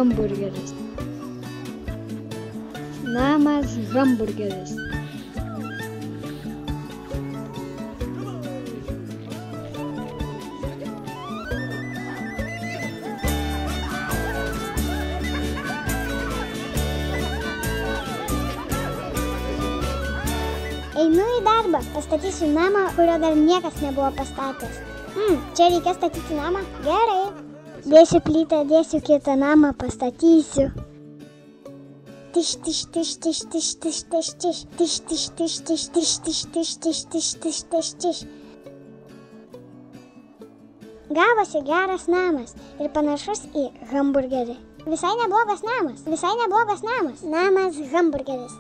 hamburgeris. Namas hamburgeris. Einu į darbą, pastatysiu namą, kurio dar niekas nebuvo pastatęs. Čia reikia statyti namą? Gerai. Dėsiu plytą, dėsiu kitą namą, pastatysiu. Tiš, tiš, tiš, tiš, tiš, tiš, tiš, tiš, tiš, tiš, tiš, tiš, tiš, tiš, tiš, tiš, tiš, tiš, tiš, tiš. Gavosi geras namas ir panašus į hamburgerį. Visai neblogas namas, visai neblogas namas. Namas hamburgeris.